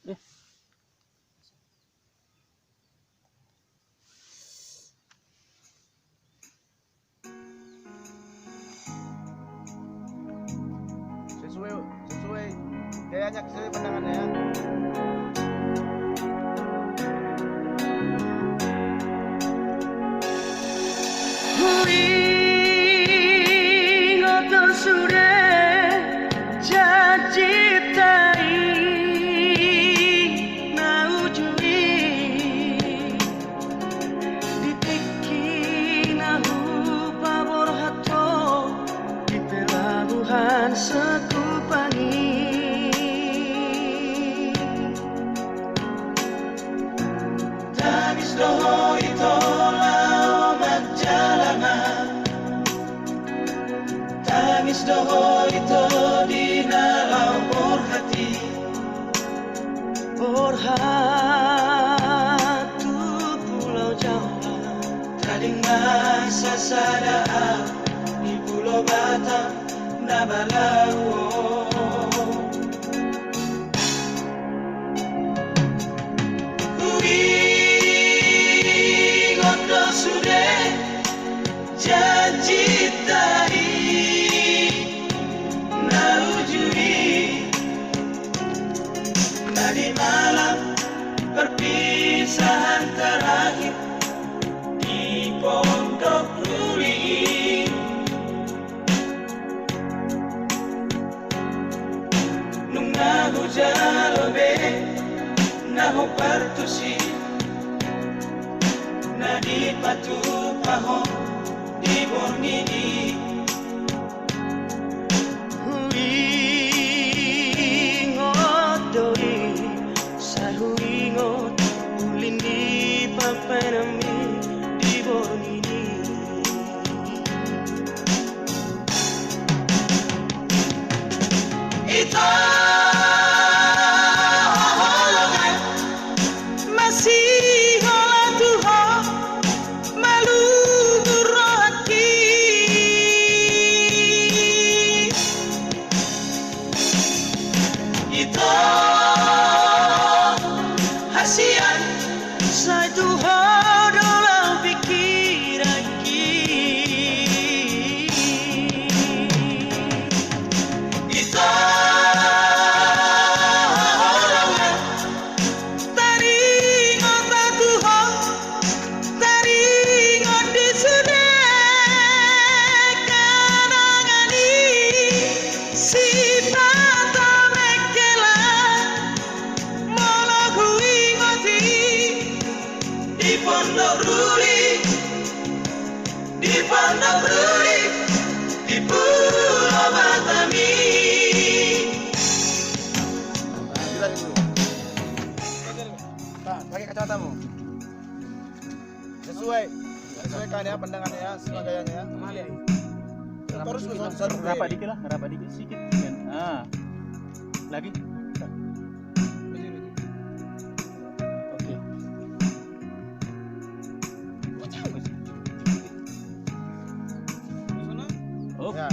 Sesuai gayanya, sesuai pandangannya ya. Doho itolah omat jalanan, tangis doho itu di dalam hati, hatu pulau Jawa, tadi masa sadar di pulau Batam, Nabalau. Sudah janji tadi narujui tadi malam perpisahan terakhir di Pondok Ruli. Nunga hujalobe naho partusi di Batu Paho di Bornini, huingot doi sahuingot ulin di Papanami di Bornini. Itu masih sai tu dalam pikiranku. Itu taringon tatuho, taringon di sudah kanangani sifat mekela molokui ngoti. Di Pondok Ruli, di Pondok Ruli, di Pulau Batami. Pakai kacamatamu. Sesuaikan ya pandangannya ya, semua gayanya ya. Terus rapat dikit lah, rapat dikit sedikit. Nah, lagi.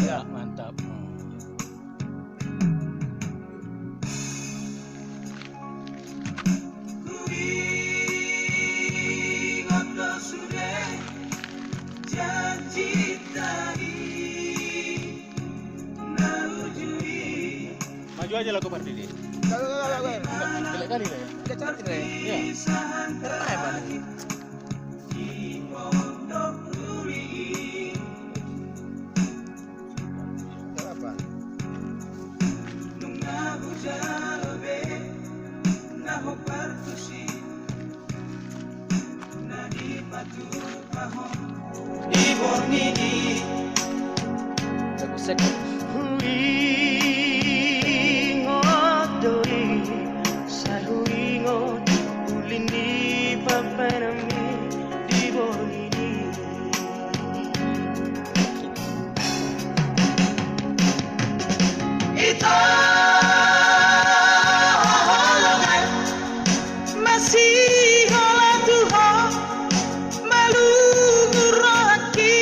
Ya. Mantap. Sudah janji tadi narujui. Maju aja lagu Pardede. Jelek kali ya. Cantik ya. Iya. Keren ya, Bang. Di Pondok Ruli. Apa? Nunga hujalobe naho partusi nadi Batu Paho di Bornini. Huingot doi sahuingot ulin di Papanami di Bornini. Itu masih olah Tuhan malu nguraki.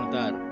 Bentar.